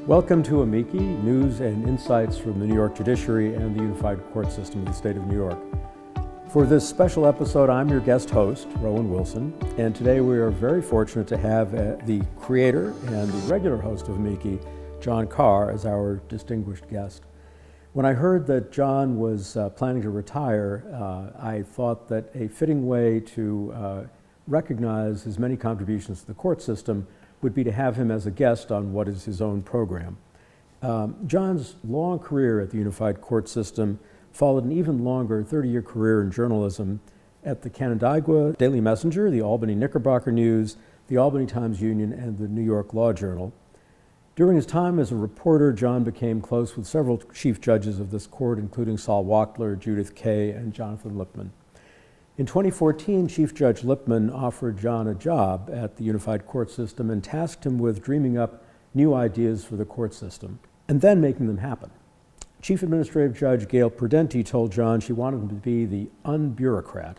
Welcome to Amici, news and insights from the New York judiciary and the unified court system of the state of New York. For this special episode, I'm your guest host, Rowan Wilson, and today we are very fortunate to have the creator and the regular host of Amici, John Caher, as our distinguished guest. When I heard that John was planning to retire, I thought that a fitting way to recognize his many contributions to the court system would be to have him as a guest on what is his own program. John's long career at the unified court system followed an even longer 30-year career in journalism at the Canandaigua Daily Messenger, the Albany Knickerbocker News, the Albany Times-Union, and the New York Law Journal. During his time as a reporter, John became close with several chief judges of this court, including Sol Wachtler, Judith Kaye, and Jonathan Lippman. In 2014, Chief Judge Lippman offered John a job at the unified court system and tasked him with dreaming up new ideas for the court system and then making them happen. Chief Administrative Judge Gail Prudenti told John she wanted him to be the unbureaucrat,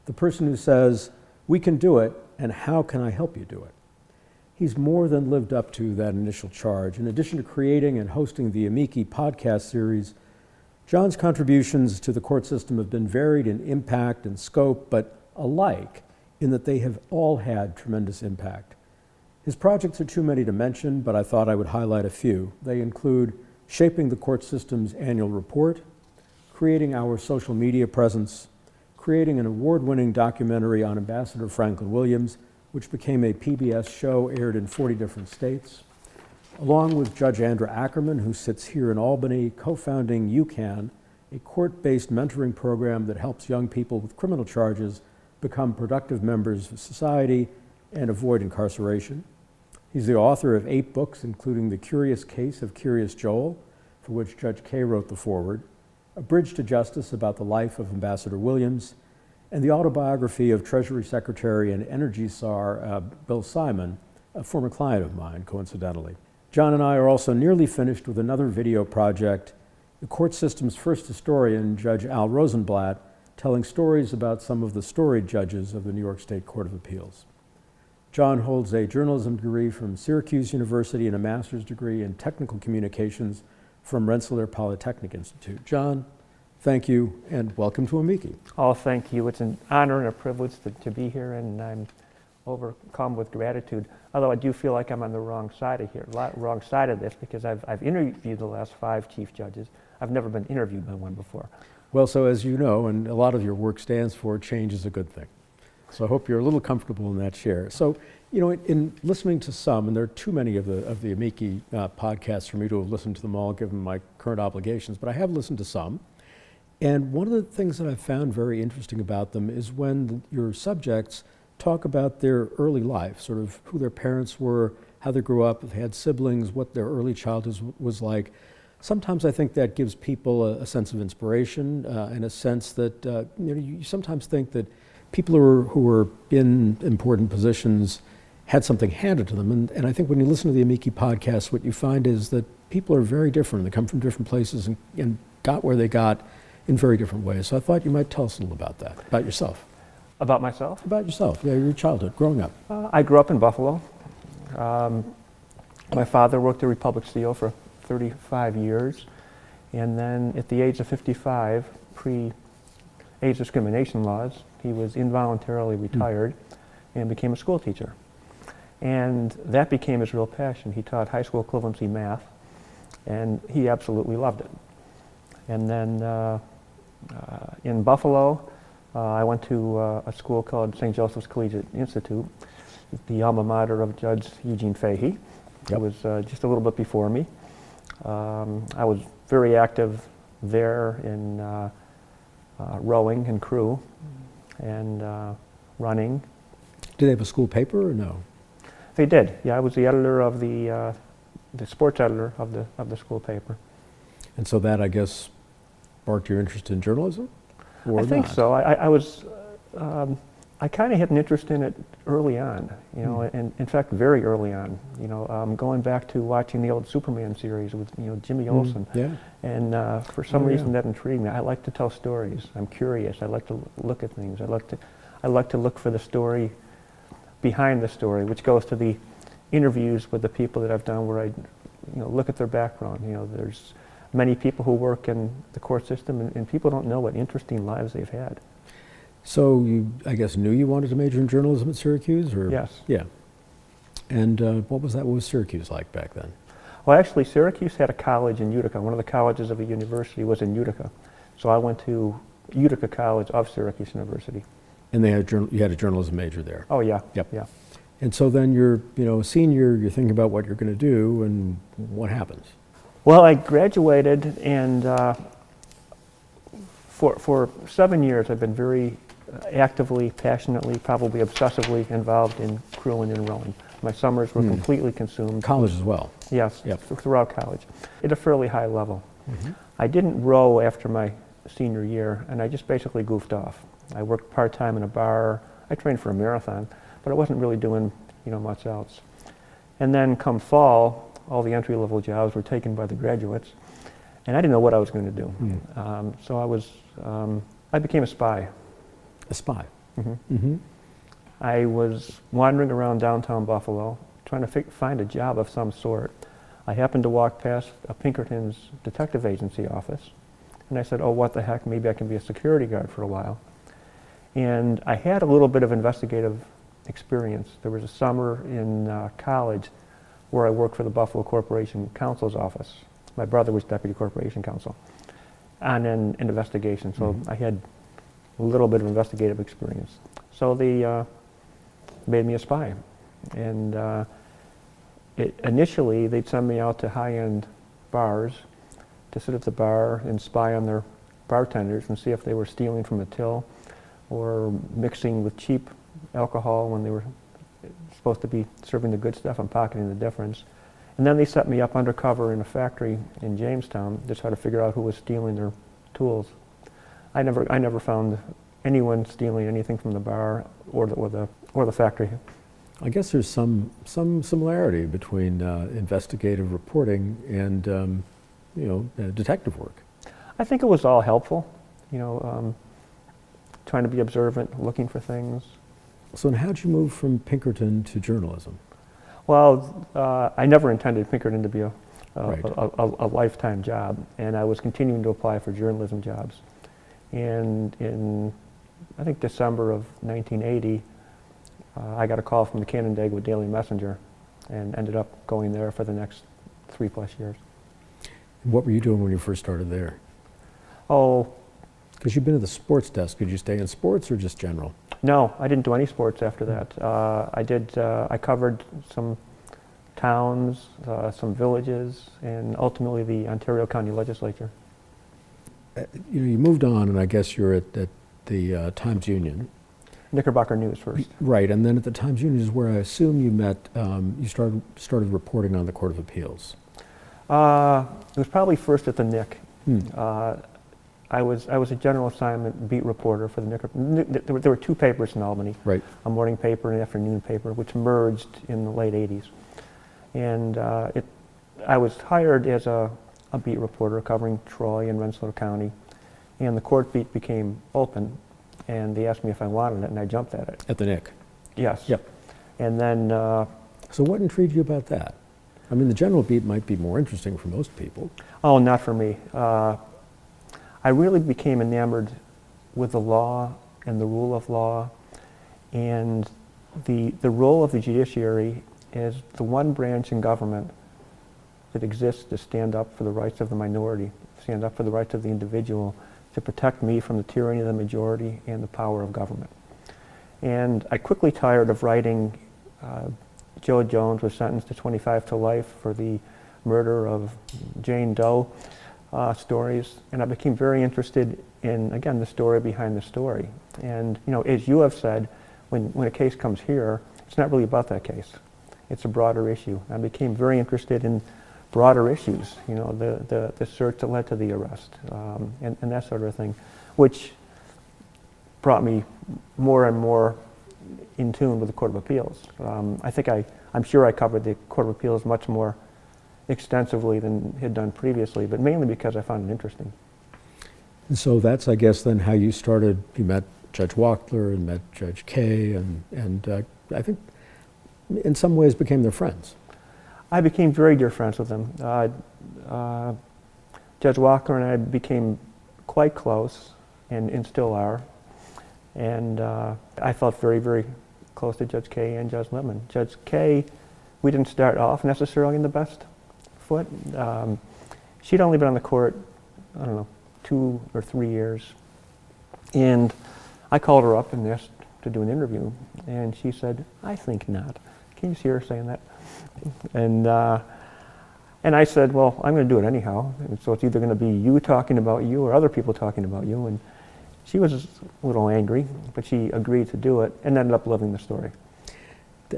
the person who says, "We can do it, and how can I help you do it?" He's more than lived up to that initial charge. In addition to creating and hosting the Amici podcast series, John's contributions to the court system have been varied in impact and scope, but alike in that they have all had tremendous impact. His projects are too many to mention, but I thought I would highlight a few. They include shaping the court system's annual report, creating our social media presence, creating an award-winning documentary on Ambassador Franklin Williams, which became a PBS show aired in 40 different states, along with Judge Andra Ackerman, who sits here in Albany, co-founding UCAN, a court-based mentoring program that helps young people with criminal charges become productive members of society and avoid incarceration. He's the author of 8 books, including The Curious Case of Curious Joel, for which Judge Kaye wrote the foreword, A Bridge to Justice about the life of Ambassador Williams, and the autobiography of Treasury Secretary and Energy Czar Bill Simon, a former client of mine, coincidentally. John and I are also nearly finished with another video project, the court system's first historian, Judge Al Rosenblatt, telling stories about some of the storied judges of the New York State Court of Appeals. John holds a journalism degree from Syracuse University and a master's degree in technical communications from Rensselaer Polytechnic Institute. John, thank you and welcome to Amici. Oh, thank you. It's an honor and a privilege to be here, and I'm overcome with gratitude. Although I do feel like I'm on the wrong side of here, wrong side of this, because I've interviewed the last 5 chief judges. I've never been interviewed by one before. Well, so as you know, and a lot of your work stands for, change is a good thing. So I hope you're a little comfortable in that chair. So, you know, in listening to some, and there are too many of the Amici podcasts for me to have listened to them all, given my current obligations, but I have listened to some. And one of the things that I've found very interesting about them is when your subjects talk about their early life, sort of who their parents were, how they grew up, if they had siblings, what their early childhood was like. Sometimes I think that gives people a sense of inspiration and a sense that you sometimes think that people who are in important positions had something handed to them. And I think when you listen to the Amici podcast, what you find is that people are very different. They come from different places and got where they got in very different ways. So I thought you might tell us a little about that, about yourself. About myself? About yourself, yeah, your childhood, growing up. I grew up in Buffalo. My father worked at Republic Steel for 35 years, and then at the age of 55, pre-age discrimination laws, he was involuntarily retired and became a school teacher. And that became his real passion. He taught high school equivalency math, and he absolutely loved it. And then in Buffalo, I went to a school called St. Joseph's Collegiate Institute, the alma mater of Judge Eugene Fahey. It was just a little bit before me. I was very active there in rowing and crew and running. Did they have a school paper or no? They did. Yeah, I was the editor of the sports editor of the school paper. And so that, I guess, sparked your interest in journalism? Or I think not? so. I kind of had an interest in it early on, you know, and in fact, very early on. You know, going back to watching the old Superman series with Jimmy Olsen, and for some reason that intrigued me. I like to tell stories. I'm curious. I like to look at things. I like to look for the story behind the story, which goes to the interviews with the people that I've done, where I look at their background. There's many people who work in the court system, and people don't know what interesting lives they've had. So you, I guess, knew you wanted to major in journalism at Syracuse, or? Yes. Yeah. And what was that? What was Syracuse like back then? Well, actually, Syracuse had a college in Utica. One of the colleges of the university was in Utica. So I went to Utica College of Syracuse University. And they had you had a journalism major there? Oh, yeah. Yep. Yeah. And so then you're, a senior, you're thinking about what you're going to do, and what happens? Well, I graduated, and for 7 years I've been very actively, passionately, probably obsessively involved in crewing and rowing. My summers were completely consumed. College as well? Yes, Yep. Throughout college, at a fairly high level. Mm-hmm. I didn't row after my senior year, and I just basically goofed off. I worked part-time in a bar. I trained for a marathon, but I wasn't really doing much else. And then come fall, all the entry-level jobs were taken by the graduates, and I didn't know what I was going to do. So I became a spy. A spy? Mm-hmm. Mm-hmm. I was wandering around downtown Buffalo, trying to find a job of some sort. I happened to walk past a Pinkerton's detective agency office, and I said, oh, what the heck, maybe I can be a security guard for a while. And I had a little bit of investigative experience. There was a summer in college where I worked for the Buffalo Corporation Counsel's office. My brother was deputy corporation counsel on an investigation, so I had a little bit of investigative experience. So they made me a spy. And initially, they'd send me out to high-end bars to sit at the bar and spy on their bartenders and see if they were stealing from the till or mixing with cheap alcohol when they were supposed to be serving the good stuff and pocketing the difference. And then they set me up undercover in a factory in Jamestown to try to figure out who was stealing their tools. I never found anyone stealing anything from the bar or the factory. I guess there's some similarity between investigative reporting and detective work. I think it was all helpful, trying to be observant, looking for things. So how did you move from Pinkerton to journalism? Well, I never intended Pinkerton to be Right. a lifetime job, and I was continuing to apply for journalism jobs. And in, I think, December of 1980, I got a call from the Canandaigua Daily Messenger and ended up going there for the next 3+ years. What were you doing when you first started there? Oh, Because you've been at the sports desk. Did you stay in sports or just general? no, I didn't do any sports after that. I covered some towns, some villages, and ultimately the Ontario County Legislature. You moved on, and I guess you're at the Times-Union. Knickerbocker News first. Right, and then at the Times-Union is where I assume you met, you started reporting on the Court of Appeals. It was probably first at the Nick. I was a general assignment beat reporter for the Knickerbocker. There were two papers in Albany, Right. a morning paper and an afternoon paper, which merged in the late 80s. And I was hired as a beat reporter covering Troy and Rensselaer County, and the court beat became open, and they asked me if I wanted it, and I jumped at it. At the Nick? Yes. Yep. And then So what intrigued you about that? I mean, the general beat might be more interesting for most people. oh, not for me. I really became enamored with the law and the rule of law, and the role of the judiciary as the one branch in government that exists to stand up for the rights of the minority, stand up for the rights of the individual, to protect me from the tyranny of the majority and the power of government. And I quickly tired of writing Joe Jones was sentenced to 25 to life for the murder of Jane Doe stories, and I became very interested in, again, the story behind the story. And as you have said, when a case comes here, it's not really about that case. It's a broader issue. I became very interested in broader issues, the search that led to the arrest, and that sort of thing, which brought me more and more in tune with the Court of Appeals. I'm sure I covered the Court of Appeals much more extensively than had done previously, but mainly because I found it interesting. And so that's, I guess, then how you started. You met Judge Wachtler and met Judge Caher, and I think in some ways became their friends. I became very dear friends with him. Judge Walker and I became quite close, and still are. And I felt very, very close to Judge Caher and Judge Lippman. Judge Caher, we didn't start off necessarily in the best foot. She'd only been on the court, I don't know, 2 or 3 years. And I called her up and asked to do an interview. And she said, "I think not." Can you see her saying that? And I said, "Well, I'm going to do it anyhow. And so it's either going to be you talking about you or other people talking about you." And she was a little angry, but she agreed to do it and ended up loving the story.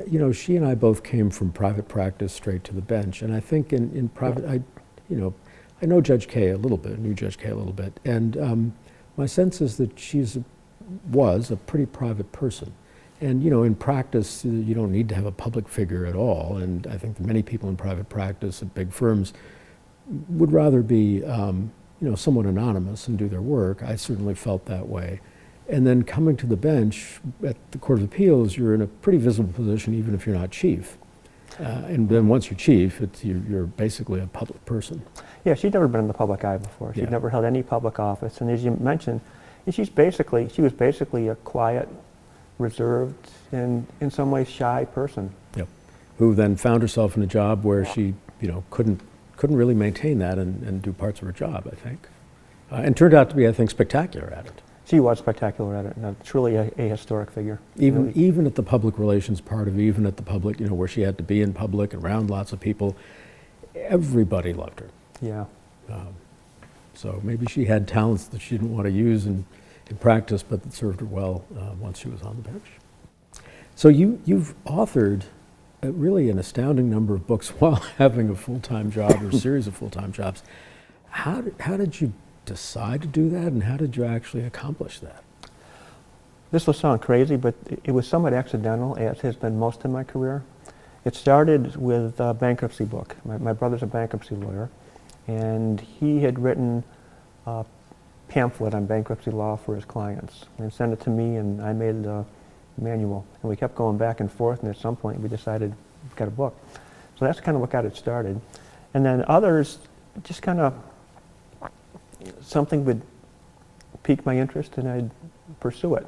You know, she and I both came from private practice straight to the bench, and I think in private, I know Judge Caher a little bit, knew Judge Caher a little bit, and my sense is that was a pretty private person. And you know, in practice, you don't need to have a public figure at all, and I think that many people in private practice at big firms would rather be somewhat anonymous and do their work. I certainly felt that way. And then coming to the bench at the Court of Appeals, you're in a pretty visible position even if you're not chief. And then once you're chief, you're basically a public person. Yeah, she'd never been in the public eye before. She'd never held any public office. And as you mentioned, she was basically a quiet, reserved, and in some ways shy person. Yep. Who then found herself in a job where she couldn't really maintain that and do parts of her job, I think. And turned out to be, I think, spectacular at it. She was spectacular at it, and truly a historic figure. Even at the public relations part of it, even at the public, where she had to be in public, around lots of people, everybody loved her. Yeah. So maybe she had talents that she didn't want to use in practice, but that served her well once she was on the bench. So you've authored really an astounding number of books while having a full-time job or a series of full-time jobs. How did you decide to do that, and how did you actually accomplish that? This will sound crazy, but it was somewhat accidental, as has been most of my career. It started with a bankruptcy book. My brother's a bankruptcy lawyer, and he had written a pamphlet on bankruptcy law for his clients and sent it to me, and I made a manual. And we kept going back and forth, and at some point we decided we've got a book. So that's kind of what got it started. And then others just kind of, something would pique my interest and I'd pursue it.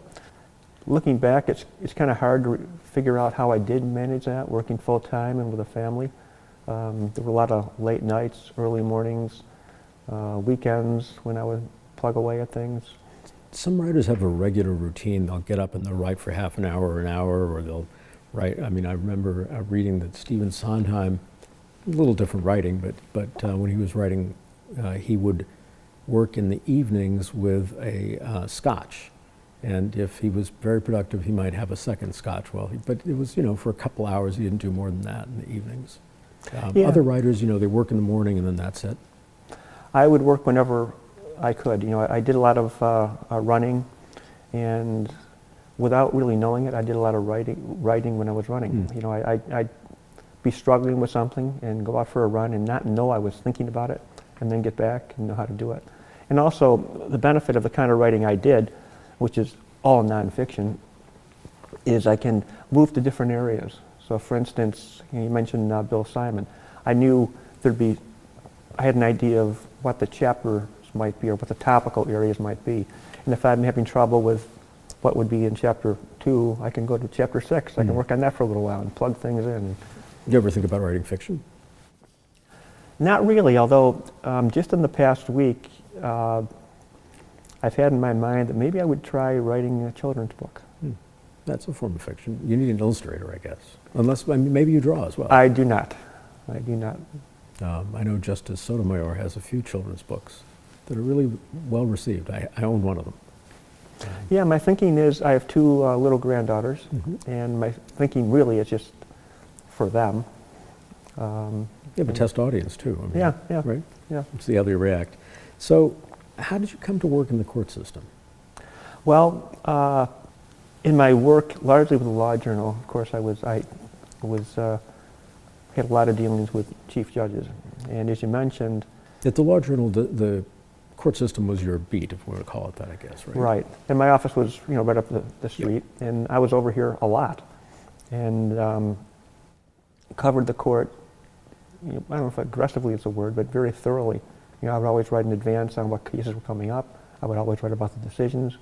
Looking back, it's kind of hard to figure out how I did manage that, working full-time and with a family. There were a lot of late nights, early mornings, weekends when I would plug away at things. Some writers have a regular routine. They'll get up and they'll write for half an hour, or they'll write. I mean, I remember reading that Stephen Sondheim, a little different writing, but when he was writing, he would work in the evenings with a scotch. And if he was very productive, he might have a second scotch. But it was, for a couple hours, he didn't do more than that in the evenings. Other writers, they work in the morning and then that's it. I would work whenever I could. I did a lot of running, and without really knowing it, I did a lot of writing when I was running. I'd be struggling with something and go out for a run and not know I was thinking about it, and then get back and know how to do it. And also, the benefit of the kind of writing I did, which is all nonfiction, is I can move to different areas. So for instance, you mentioned Bill Simon. I knew I had an idea of what the chapters might be or what the topical areas might be. And if I'm having trouble with what would be in chapter 2, I can go to chapter 6. I can work on that for a little while and plug things in. You ever think about writing fiction? Not really, although just in the past week, I've had in my mind that maybe I would try writing a children's book. That's a form of fiction. You need an illustrator, I guess. Unless, maybe you draw as well. I do not. I know Justice Sotomayor has a few children's books that are really well received. I own one of them. Yeah, my thinking is I have 2 little granddaughters, and my thinking really is just for them. You have a test audience too. Yeah. Right? Yeah. See how they react. So, how did you come to work in the court system? Well, in my work, largely with the Law Journal, of course, I had a lot of dealings with chief judges, and as you mentioned, at the Law Journal, the court system was your beat, if we want to call it that, I guess, right? Right, and my office was right up the street, and I was over here a lot, and covered the court I don't know if aggressively is a word, but very thoroughly. I would always write in advance on what cases were coming up. I would always write about the decisions.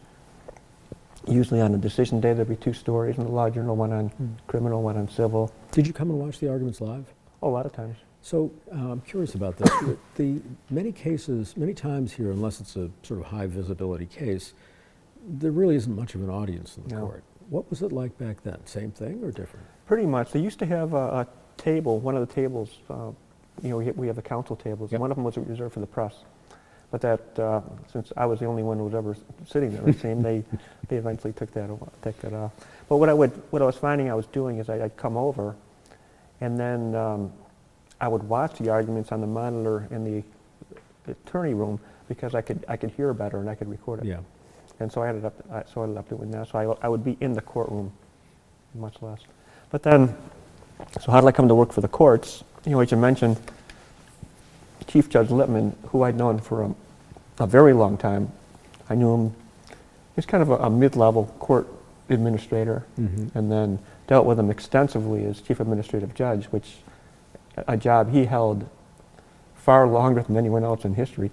Usually on a decision day, there'd be 2 stories in the law journal, one on criminal, one on civil. Did you come and watch the arguments live? Oh, a lot of times. So I'm curious about this. The many times here, unless it's a sort of high visibility case, there really isn't much of an audience in the court. What was it like back then? Same thing or different? Pretty much. They used to have a table, one of the tables, we have the council tables, and one of them was reserved for the press. But that, since I was the only one who was ever sitting there, it seemed, they eventually took that off. But what I was finding I was doing is I'd come over, and then I would watch the arguments on the monitor in the attorney room because I could hear better and I could record it. Yeah. And so I ended up doing that. So I would be in the courtroom much less. But then, so how did I come to work for the courts? As you mentioned, Chief Judge Lippman, who I'd known for a very long time, I knew him, he's kind of a mid-level court administrator, and then dealt with him extensively as Chief Administrative Judge, which a job he held far longer than anyone else in history.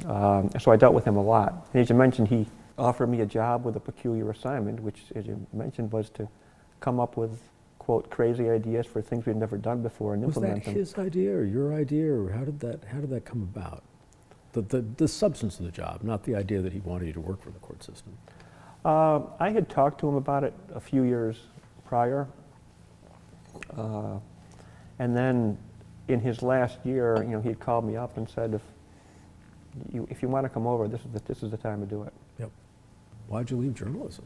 So I dealt with him a lot. And as you mentioned, he offered me a job with a peculiar assignment, which, as you mentioned, was to come up with, quote, crazy ideas for things we'd never done before and implement them. Was that his idea or your idea, or how did that come about? The substance of the job, not the idea that he wanted you to work for the court system. I had talked to him about it a few years prior, and then in his last year, he had called me up and said, if you want to come over, this is the time to do it. Yep. Why'd you leave journalism?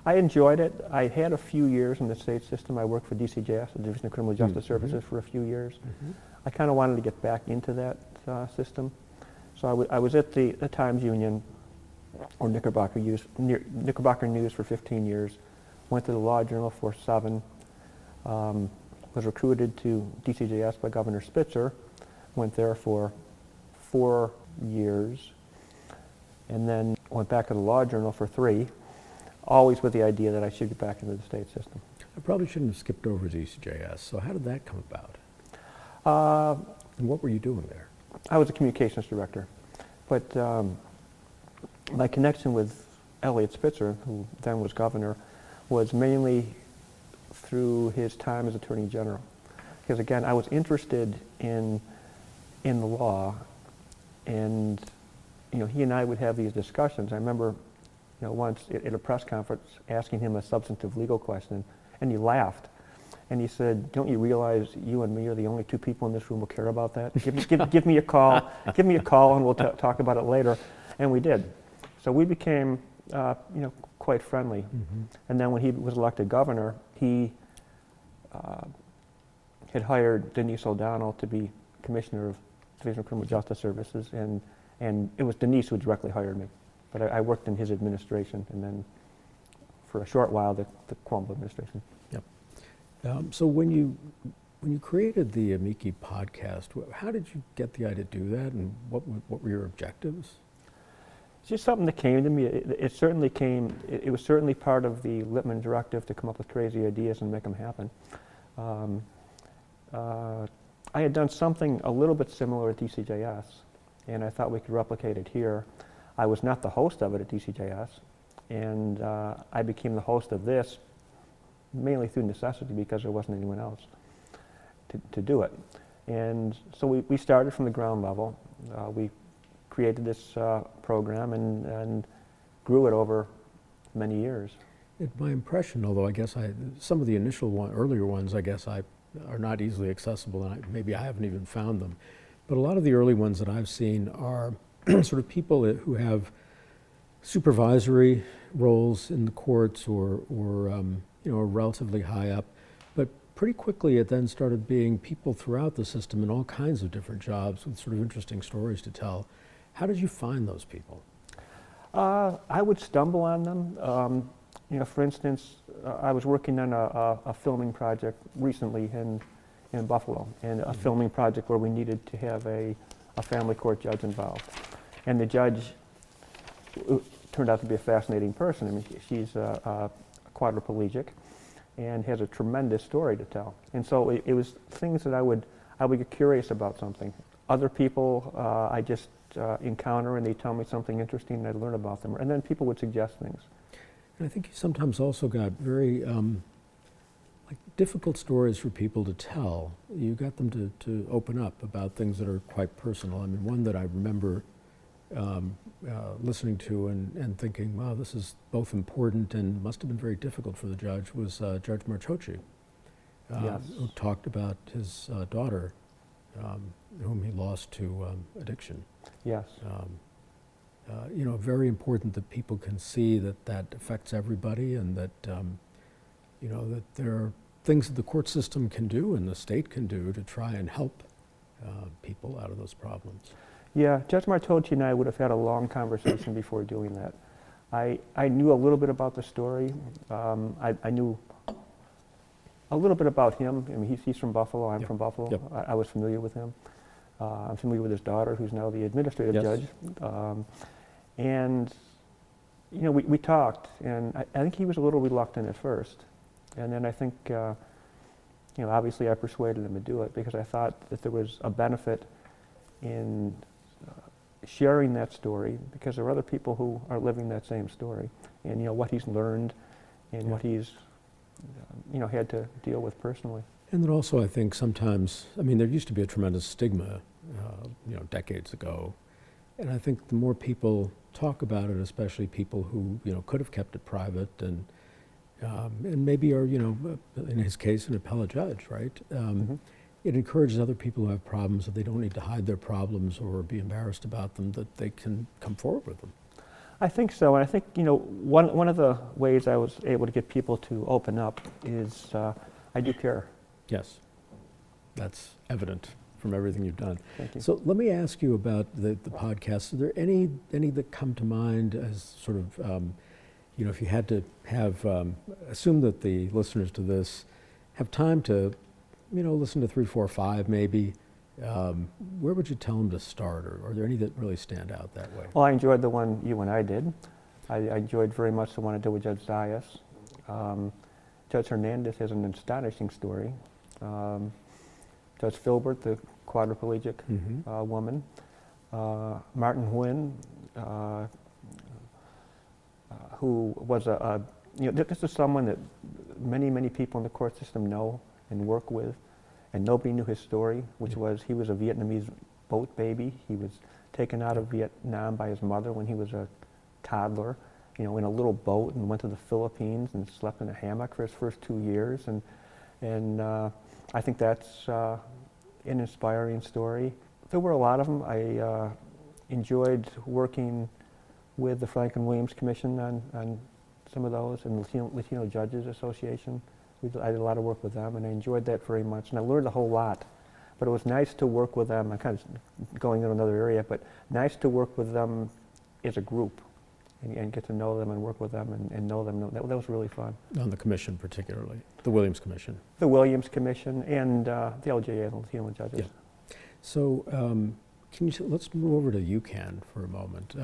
I enjoyed it. I had a few years in the state system. I worked for DCJS, the Division of Criminal Justice Services, for a few years. I kind of wanted to get back into that system. So I was at the Times Union, or Knickerbocker News for 15 years, went to the Law Journal for 7, was recruited to DCJS by Governor Spitzer, went there for 4 years, and then went back to the Law Journal for 3, always with the idea that I should get back into the state system. I probably shouldn't have skipped over DCJS. So how did that come about? And what were you doing there? I was a communications director, but my connection with Elliot Spitzer, who then was governor, was mainly through his time as Attorney General. Because again, I was interested in the law, and he and I would have these discussions. I remember once at a press conference asking him a substantive legal question, and he laughed. And he said, "Don't you realize you and me are the only 2 people in this room who care about that? Give me a call. Give me a call, and we'll talk about it later." And we did. So we became, quite friendly. And then when he was elected governor, he had hired Denise O'Donnell to be commissioner of Division of Criminal Justice Services, and it was Denise who directly hired me. But I worked in his administration, and then for a short while, the Cuomo administration. Yep. So when you created the Amici podcast, how did you get the idea to do that, and what were your objectives? It's just something that came to me. It certainly came. It was certainly part of the Lippman directive to come up with crazy ideas and make them happen. I had done something a little bit similar at DCJS, and I thought we could replicate it here. I was not the host of it at DCJS, and I became the host of this mainly through necessity because there wasn't anyone else to do it. And so we started from the ground level. We created this program and grew it over many years. My impression, although I guess some of the earlier ones, I guess are not easily accessible, and maybe I haven't even found them. But a lot of the early ones that I've seen are sort of people who have supervisory roles in the courts or are relatively high up. But pretty quickly it then started being people throughout the system in all kinds of different jobs with sort of interesting stories to tell. How did you find those people? I would stumble on them. For instance, I was working on a filming project recently in Buffalo, and a filming project where we needed to have a family court judge involved. And the judge turned out to be a fascinating person. I mean, she's quadriplegic, and has a tremendous story to tell. And so it was things that I would get curious about something. Other people I just encounter and they tell me something interesting and I'd learn about them. And then people would suggest things. And I think you sometimes also got very like difficult stories for people to tell. You got them to open up about things that are quite personal. I mean, one that I remember listening to and thinking, wow, this is both important and must have been very difficult for the judge was Judge Marchochi, Yes. who talked about his daughter, whom he lost to addiction. Yes. You know, very important that people can see that that affects everybody, and that you know, that there are things that the court system can do and the state can do to try and help people out of those problems. Yeah, Judge Marchochi and I would have had a long conversation before doing that. I knew a little bit about the story. I knew a little bit about him. I mean, he's from Buffalo. I'm Yep. from Buffalo. Yep. I was familiar with him. I'm familiar with his daughter, who's now the administrative Yes. judge. And you know, we talked, and I think he was a little reluctant at first. And then I think, you know, obviously I persuaded him to do it because I thought that there was a benefit in sharing that story, because there are other people who are living that same story, and you know what he's learned and Yeah. what he's you know had to deal with personally. And then also, I think sometimes, I mean, there used to be a tremendous stigma, you know, decades ago, and I think the more people talk about it, especially people who, you know, could have kept it private and maybe are, you know, in his case, an appellate judge, right? It encourages other people who have problems that they don't need to hide their problems or be embarrassed about them, that they can come forward with them. I think so, and I think, you know, one of the ways I was able to get people to open up is I do care. Yes, that's evident from everything you've done. Thank you. So let me ask you about the podcast. Are there any that come to mind as sort of, you know, if you had to have, assume that the listeners to this have time to, you know, listen to 3, 4, 5 maybe, where would you tell them to start, or are there any that really stand out that way? Well, I enjoyed the one you and I did. I enjoyed very much the one I did with Judge Zayas. Judge Hernandez has an astonishing story. Judge Filbert, the quadriplegic woman. Martin Nguyen, who was you know, this is someone that many people in the court system know and work with, and nobody knew his story, which was he was a Vietnamese boat baby. He was taken out of Vietnam by his mother when he was a toddler, you know, in a little boat, and went to the Philippines and slept in a hammock for his first 2 years. And I think that's an inspiring story. There were a lot of them. I enjoyed working with the Franklin Williams Commission on some of those, and Latino Judges Association. I did a lot of work with them, and I enjoyed that very much, and I learned a whole lot. But it was nice to work with them. I'm kind of going in another area, but nice to work with them as a group and get to know them and work with them and know them. That was really fun. On the commission particularly, the Williams Commission. The Williams Commission and the LJA, the Latino Judges. Yeah. So let's move over to UCAN for a moment,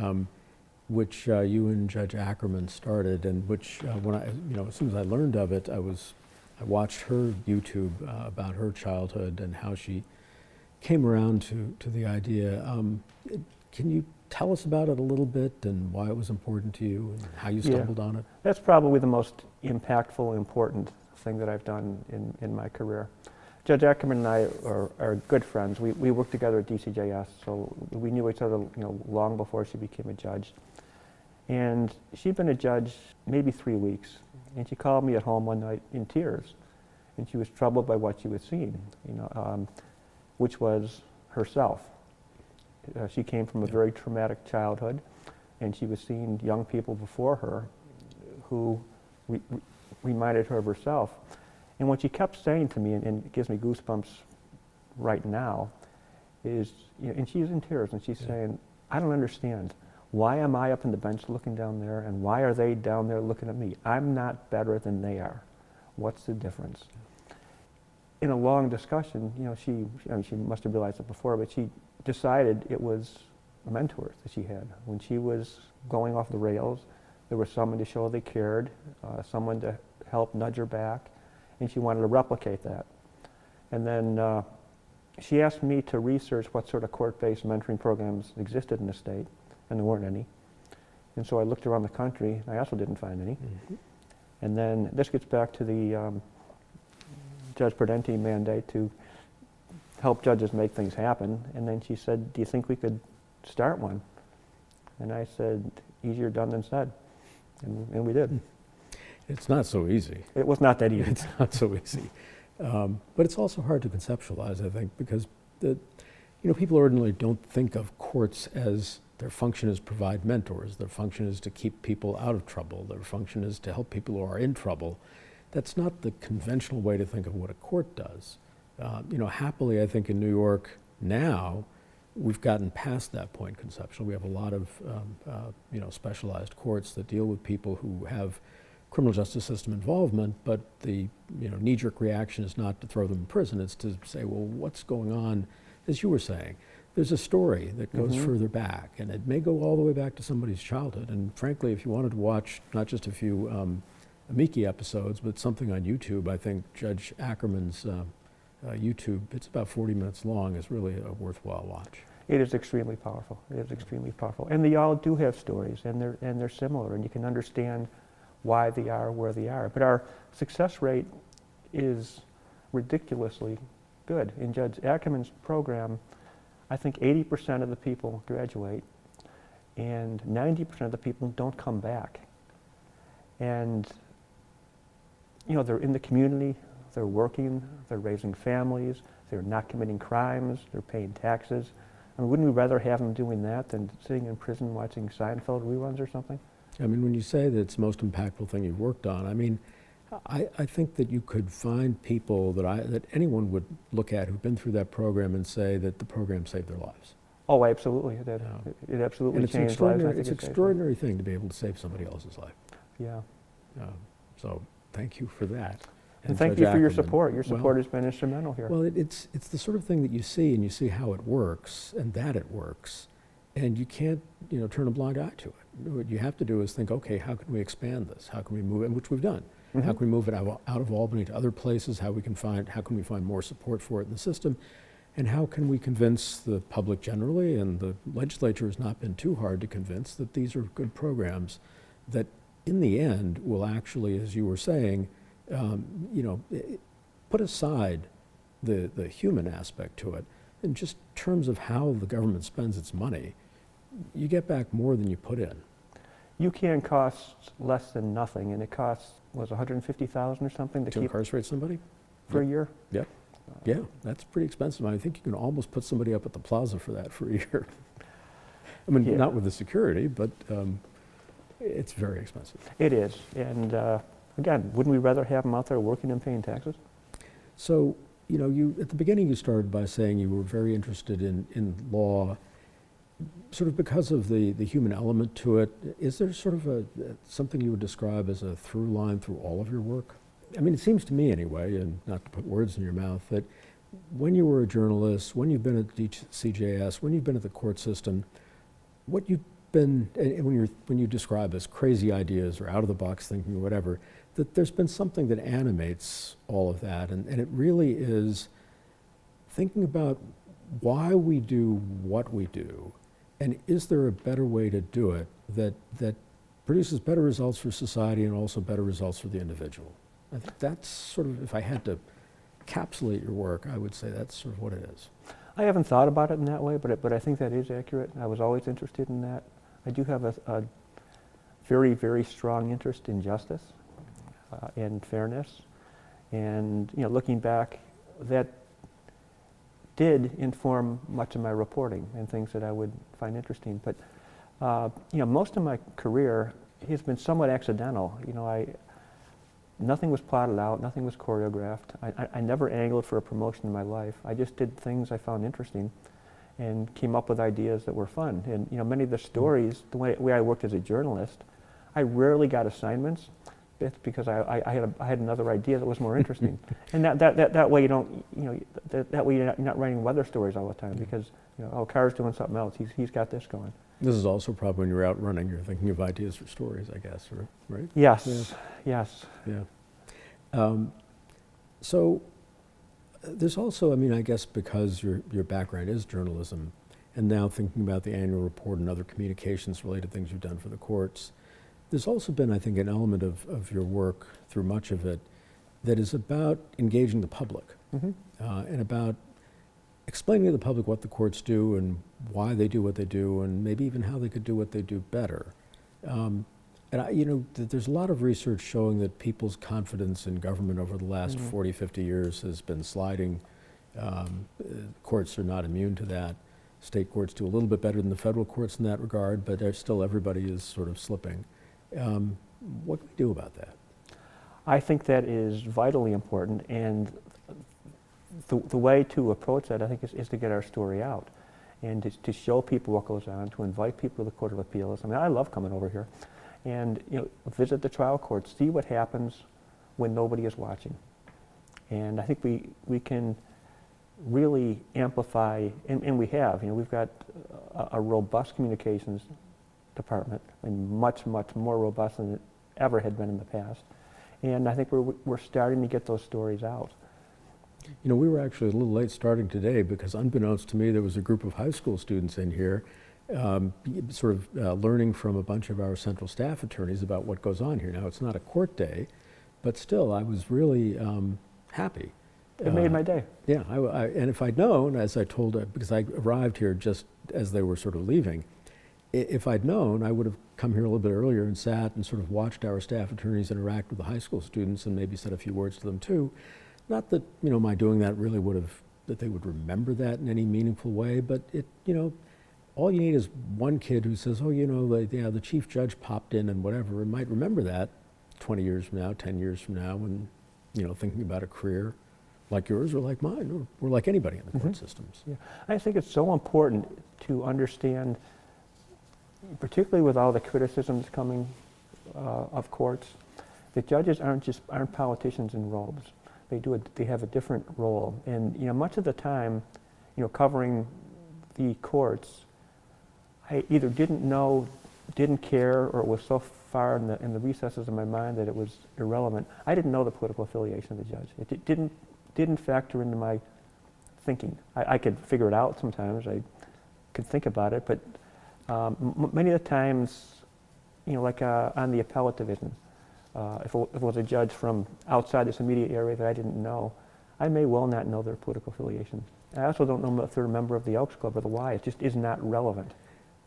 which you and Judge Ackerman started, and which when I, you know, as soon as I learned of it, I watched her YouTube about her childhood and how she came around to the idea. Can you tell us about it a little bit and why it was important to you and how you stumbled on it? That's probably the most impactful and important thing that I've done in my career. Judge Ackerman and I are good friends. We worked together at DCJS, so we knew each other, you know, long before she became a judge. And she'd been a judge maybe 3 weeks, and she called me at home one night in tears, and she was troubled by what she was seeing, you know, which was herself. She came from a very traumatic childhood, and she was seeing young people before her who reminded her of herself. And what she kept saying to me, and it gives me goosebumps right now, is, you know, and she's in tears, and she's saying, I don't understand. Why am I up on the bench looking down there, and why are they down there looking at me? I'm not better than they are. What's the difference? In a long discussion, you know, she must have realized it before, but she decided it was mentors that she had. When she was going off the rails, there was someone to show they cared, someone to help nudge her back, and she wanted to replicate that. And then she asked me to research what sort of court-based mentoring programs existed in the state, and there weren't any. And so I looked around the country, and I also didn't find any. Mm-hmm. And then this gets back to the Judge Prudenti mandate to help judges make things happen. And then she said, do you think we could start one? And I said, easier done than said. And we did. It's not so easy. It was not that easy. It's not so easy. But it's also hard to conceptualize, I think, because people ordinarily don't think of courts as their function is provide mentors. Their function is to keep people out of trouble. Their function is to help people who are in trouble. That's not the conventional way to think of what a court does. Happily, I think in New York now, we've gotten past that point conceptually. We have a lot of specialized courts that deal with people who have criminal justice system involvement, but the knee-jerk reaction is not to throw them in prison. It's to say, well, what's going on? As you were saying, there's a story that goes further back, and it may go all the way back to somebody's childhood. And frankly, if you wanted to watch not just a few Amici episodes, but something on YouTube, I think Judge Ackerman's YouTube, it's about 40 minutes long, is really a worthwhile watch. It is extremely powerful. It is extremely powerful. And they all do have stories, and they're similar, and you can understand why they are where they are. But our success rate is ridiculously good. In Judge Ackerman's program, I think 80% of the people graduate, and 90% of the people don't come back. And they're in the community, they're working, they're raising families, they're not committing crimes, they're paying taxes. I mean, wouldn't we rather have them doing that than sitting in prison watching Seinfeld reruns or something? I mean, when you say that it's the most impactful thing you've worked on, I mean, I think that you could find people that anyone would look at who've been through that program and say that the program saved their lives. Oh, absolutely. It absolutely and changed lives. It's an extraordinary thing to be able to save somebody else's life. Yeah. So thank you for that. And thank you for your support. Your support has been instrumental here. Well, it's the sort of thing that you see, and you see how it works, and that it works, and you can't turn a blind eye to it. What you have to do is think, okay, how can we expand this? How can we move it? Which we've done. How can we move it out of Albany to other places? How can we find more support for it in the system? And how can we convince the public generally, and the legislature has not been too hard to convince, that these are good programs that in the end will actually, as you were saying, put aside the human aspect to it. In just terms of how the government spends its money, you get back more than you put in. UCAN costs less than nothing, and it costs, $150,000 or something to incarcerate somebody? For a year? Yep. Yeah, that's pretty expensive. I think you can almost put somebody up at the plaza for that for a year. I mean, not with the security, but it's very expensive. It is. And again, wouldn't we rather have them out there working and paying taxes? So, you at the beginning you started by saying you were very interested in law, sort of because of the human element to it. Is there sort of something you would describe as a through line through all of your work? I mean, it seems to me anyway, and not to put words in your mouth, that when you were a journalist, when you've been at CJS, when you've been at the court system, what you've been, and when you describe as crazy ideas or out of the box thinking or whatever, that there's been something that animates all of that, and it really is thinking about why we do what we do, and is there a better way to do it that produces better results for society and also better results for the individual. I think that's sort of, if I had to encapsulate your work, I would say that's sort of what it is. I haven't thought about it in that way, but I think that is accurate. I was always interested in that. I do have a very, very strong interest in justice and fairness. And looking back, that did inform much of my reporting and things that I would find interesting. But most of my career has been somewhat accidental. Nothing was plotted out, nothing was choreographed. I never angled for a promotion in my life. I just did things I found interesting and came up with ideas that were fun. And many of the stories, the way I worked as a journalist, I rarely got assignments. It's because I had another idea that was more interesting. And that way you don't, that way you're not writing weather stories all the time because, Caher's doing something else. He's got this going. This is also probably when you're out running, you're thinking of ideas for stories, I guess, right? Yes, yes. Yeah. So there's also, I mean, I guess because your background is journalism, and now thinking about the annual report and other communications-related things you've done for the courts, there's also been, I think, an element of your work through much of it that is about engaging the public and about explaining to the public what the courts do and why they do what they do, and maybe even how they could do what they do better. There's a lot of research showing that people's confidence in government over the last 40, 50 years has been sliding. Courts are not immune to that. State courts do a little bit better than the federal courts in that regard, but still everybody is sort of slipping. What can we do about that? I think that is vitally important, and the way to approach that, I think, is to get our story out and to show people what goes on, to invite people to the Court of Appeals. I mean, I love coming over here and visit the trial court, see what happens when nobody is watching. And I think we can really amplify, and we have. We've got a robust communications department, and much, much more robust than it ever had been in the past. And I think we're starting to get those stories out. We were actually a little late starting today because unbeknownst to me, there was a group of high school students in here learning from a bunch of our central staff attorneys about what goes on here. Now, it's not a court day, but still, I was really happy. It made my day. Yeah, and if I'd known, as I told, because I arrived here just as they were sort of leaving, if I'd known, I would have come here a little bit earlier and sat and sort of watched our staff attorneys interact with the high school students and maybe said a few words to them too. Not that, my doing that really that they would remember that in any meaningful way, but all you need is one kid who says, the chief judge popped in and whatever, and might remember that 20 years from now, 10 years from now, when, thinking about a career like yours or like mine, or like anybody in the court systems. Yeah. I think it's so important to understand, particularly with all the criticisms coming of courts, that judges aren't politicians in robes. They have a different role. And much of the time, covering the courts, I either didn't know, didn't care, or it was so far in the recesses of my mind that it was irrelevant. I didn't know the political affiliation of the judge. It didn't factor into my thinking. I could figure it out sometimes. I could think about it, but many of the times, like on the appellate division, if it was a judge from outside this immediate area that I didn't know, I may well not know their political affiliation. I also don't know if they're a member of the Elks Club or the Y. It just is not relevant.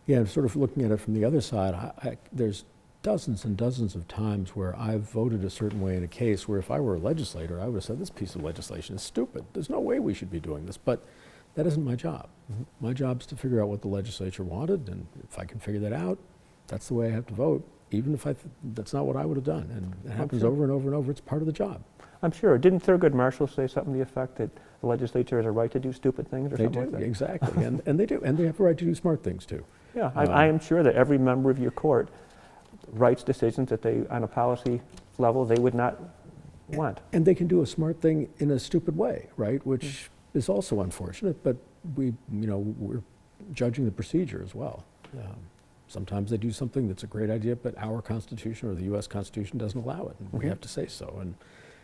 Yeah, sort of looking at it from the other side, there's dozens and dozens of times where I've voted a certain way in a case where if I were a legislator, I would have said, this piece of legislation is stupid. There's no way we should be doing this. But that isn't my job. My job is to figure out what the legislature wanted, and if I can figure that out, that's the way I have to vote, even if that's not what I would have done. And it happens over and over and over. It's part of the job. I'm sure. Didn't Thurgood Marshall say something to the effect that the legislature has a right to do stupid things or something like that? Exactly. and they do. And they have a right to do smart things, too. Yeah, I am sure that every member of your court writes decisions that they, on a policy level, they would not want. And they can do a smart thing in a stupid way, right? Which is also unfortunate, but we're judging the procedure as well. Sometimes they do something that's a great idea, but our Constitution or the U.S. Constitution doesn't allow it, and we have to say so. And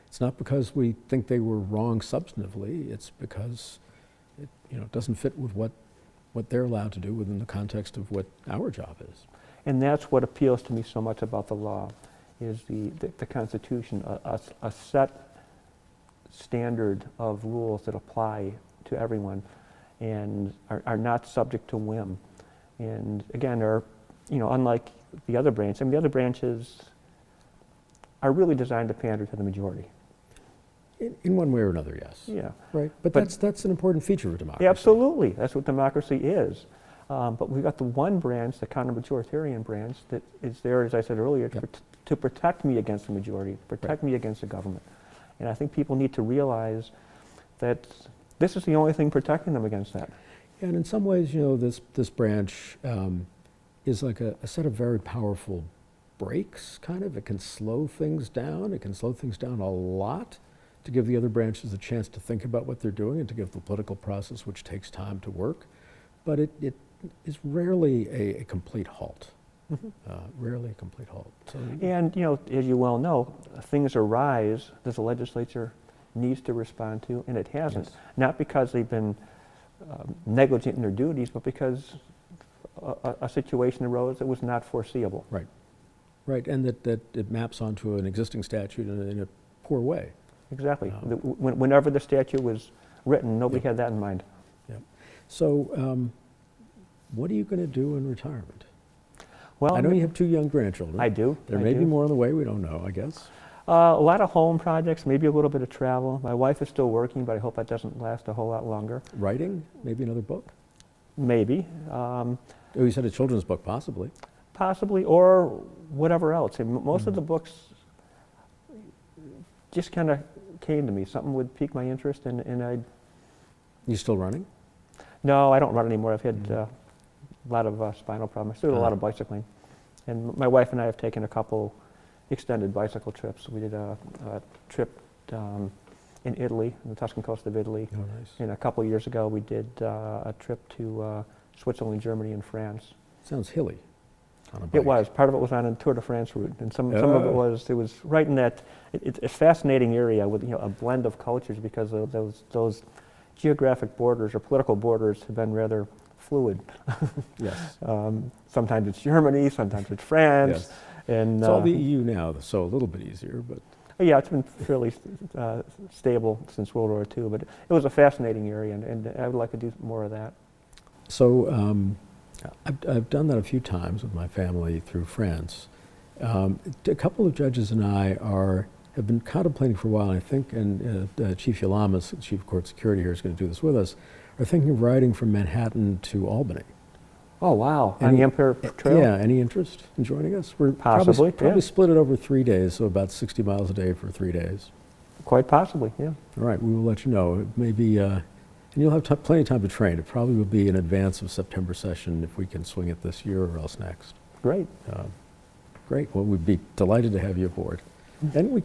it's not because we think they were wrong substantively, it's because it doesn't fit with what they're allowed to do within the context of what our job is. And that's what appeals to me so much about the law, is the Constitution, a set standard of rules that apply to everyone and are not subject to whim. And again, unlike the other branch, the other branches are really designed to pander to the majority. In one way or another, yes. Yeah. Right. But that's an important feature of democracy. Yeah, absolutely. That's what democracy is. But we've got the one branch, the counter-majoritarian branch, that is there, as I said earlier, to protect me against the majority, to protect me against the government. And I think people need to realize that this is the only thing protecting them against that. And in some ways, this branch is like a set of very powerful brakes, kind of. It can slow things down. It can slow things down a lot to give the other branches a chance to think about what they're doing and to give the political process, which takes time to work. But it is rarely a complete halt. Rarely a complete halt. So, and, as you well know, things arise that the legislature needs to respond to, and it hasn't. Yes. Not because they've been negligent in their duties, but because a situation arose that was not foreseeable. Right. Right, and that it maps onto an existing statute in a poor way. Exactly. Whenever the statute was written, nobody had that in mind. Yeah. So, what are you going to do in retirement? Well, I know you have 2 young grandchildren. I do. There may be more on the way, we don't know, I guess. A lot of home projects, maybe a little bit of travel. My wife is still working, but I hope that doesn't last a whole lot longer. Writing? Maybe another book? Maybe. Oh, you said a children's book, possibly. Possibly, or whatever else. And most of the books just kind of came to me. Something would pique my interest, and I'd... You still running? No, I don't run anymore. I've had a lot of spinal problems. I still do a lot of bicycling. And my wife and I have taken a couple extended bicycle trips. We did a trip in Italy, on the Tuscan coast of Italy. Oh, nice. And a couple years ago, we did a trip to Switzerland, Germany, and France. Sounds hilly on a bike. It was. Part of it was on a Tour de France route, and some of it was right in that. It's a fascinating area with a blend of cultures, because of those geographic borders or political borders have been rather fluid. Yes. Sometimes it's Germany, sometimes it's France. Yes. And It's all the EU now, so a little bit easier, but... Yeah, it's been fairly stable since World War II, but it was a fascinating area, and I would like to do more of that. So I've done that a few times with my family through France. A couple of judges and I have been contemplating for a while, and I think, and Chief Yalamas, Chief of Court Security here, is going to do this with us, are thinking of riding from Manhattan to Albany. Oh, wow. On the Empire Trail? Yeah, any interest in joining us? We're Possibly, probably yeah. split it over 3 days, so about 60 miles a day for 3 days. Quite possibly, yeah. All right, we will let you know. It may be, and you'll have plenty of time to train. It probably will be in advance of September session if we can swing it this year or else next. Great. Great. Well, we'd be delighted to have you aboard. And we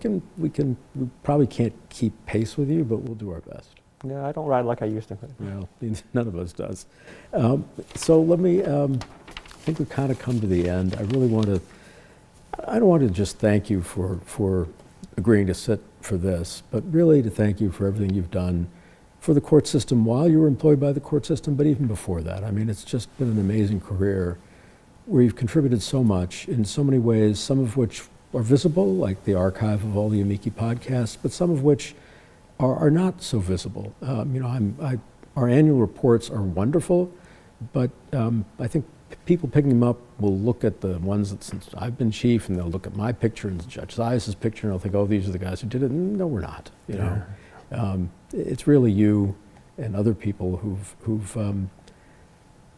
probably can't keep pace with you, but we'll do our best. Yeah, I don't ride like I used to. Well, none of us does. So let me, I think we've kind of come to the end. I don't want to just thank you for agreeing to sit for this, but really to thank you for everything you've done for the court system while you were employed by the court system, but even before that. I mean, it's just been an amazing career where you've contributed so much in so many ways, some of which are visible, like the archive of all the Amici podcasts, but some of which are not so visible. Our annual reports are wonderful, but I think people picking them up will look at the ones that since I've been chief, and they'll look at my picture and Judge Zayas's picture, and they'll think, oh, these are the guys who did it. No, we're not. You know, it's really you and other people who've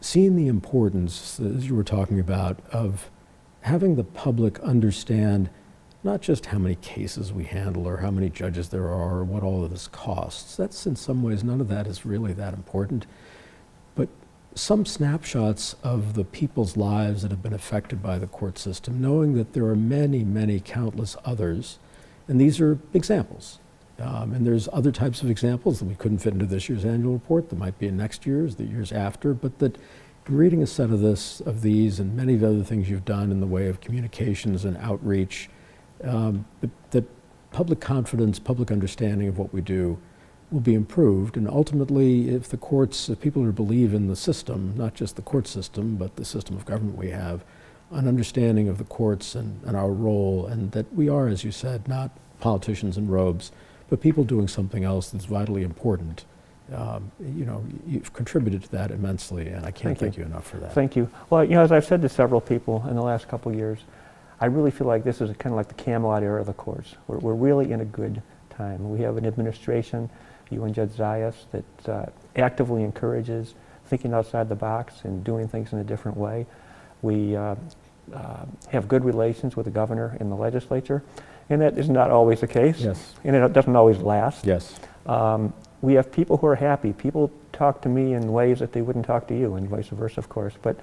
seen the importance, as you were talking about, of having the public understand not just how many cases we handle or how many judges there are or what all of this costs. That's in some ways, none of that is really that important. But some snapshots of the people's lives that have been affected by the court system, knowing that there are many, many countless others, and these are examples. And there's other types of examples that we couldn't fit into this year's annual report that might be in next year's, the years after, but that in reading a set of these and many of the other things you've done in the way of communications and outreach, that public confidence, public understanding of what we do will be improved. And ultimately, if people who believe in the system, not just the court system, but the system of government we have, an understanding of the courts and our role, and that we are, as you said, not politicians in robes, but people doing something else that's vitally important. You've contributed to that immensely, and I can't thank you enough for that. Thank you. Well, as I've said to several people in the last couple of years, I really feel like this is kind of like the Camelot era of the courts. We're really in a good time. We have an administration, you and Judge Zayas, that actively encourages thinking outside the box and doing things in a different way. We have good relations with the governor and the legislature, and that is not always the case. Yes. And it doesn't always last. Yes. We have people who are happy. People talk to me in ways that they wouldn't talk to you, and vice versa, of course. But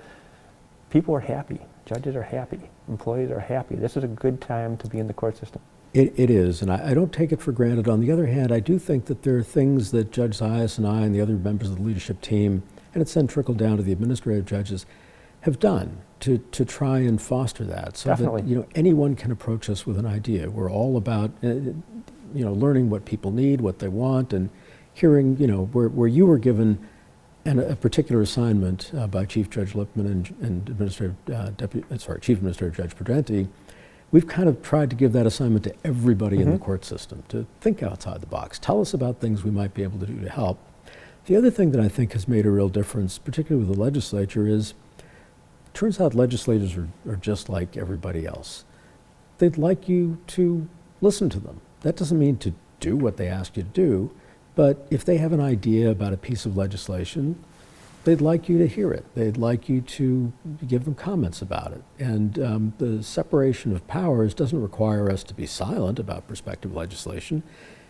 people are happy. Judges are happy. Employees are happy. This is a good time to be in the court system. It is, and I don't take it for granted. On the other hand, I do think that there are things that Judge Zayas and I and the other members of the leadership team, and it's then trickled down to the administrative judges, have done to try and foster that. So Definitely. that anyone can approach us with an idea. We're all about, learning what people need, what they want, and hearing, where you were given a particular assignment by Chief Judge Lipman and Chief Administrative Judge Prudenti. We've kind of tried to give that assignment to everybody in the court system, to think outside the box. Tell us about things we might be able to do to help. The other thing that I think has made a real difference, particularly with the legislature, is it turns out legislators are just like everybody else. They'd like you to listen to them. That doesn't mean to do what they ask you to do, but if they have an idea about a piece of legislation, they'd like you to hear it. They'd like you to give them comments about it. And the separation of powers doesn't require us to be silent about prospective legislation.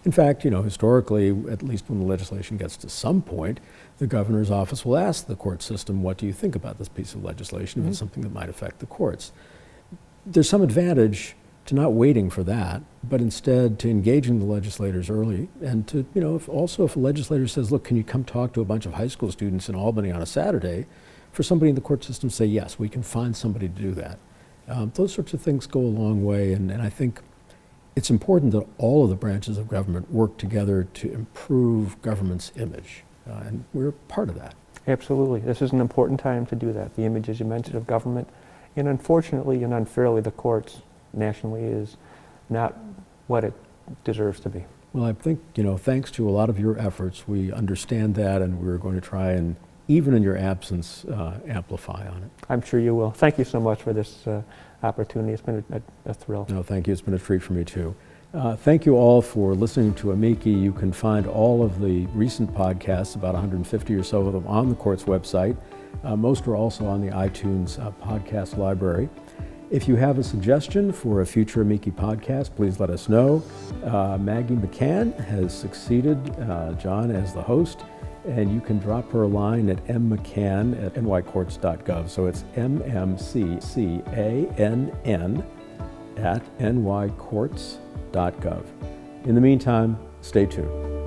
In fact, historically, at least when the legislation gets to some point, the governor's office will ask the court system, what do you think about this piece of legislation, if it's something that might affect the courts? There's some advantage to not waiting for that, but instead to engaging the legislators early, and to, if a legislator says, look, can you come talk to a bunch of high school students in Albany on a Saturday, for somebody in the court system to say, yes, we can find somebody to do that. Those sorts of things go a long way, and I think it's important that all of the branches of government work together to improve government's image, and we're part of that. Absolutely. This is an important time to do that. The image, as you mentioned, of government, and unfortunately and unfairly, the courts nationally is not what it deserves to be. Well, I think, thanks to a lot of your efforts, we understand that, and we're going to try and, even in your absence, amplify on it. I'm sure you will. Thank you so much for this opportunity. It's been a thrill. No, thank you. It's been a treat for me, too. Thank you all for listening to Amici. You can find all of the recent podcasts, about 150 or so of them, on the court's website. Most are also on the iTunes podcast library. If you have a suggestion for a future Amici podcast, please let us know. Maggie McCann has succeeded John as the host, and you can drop her a line at mmccann@nycourts.gov. So it's mmccann@nycourts.gov. In the meantime, stay tuned.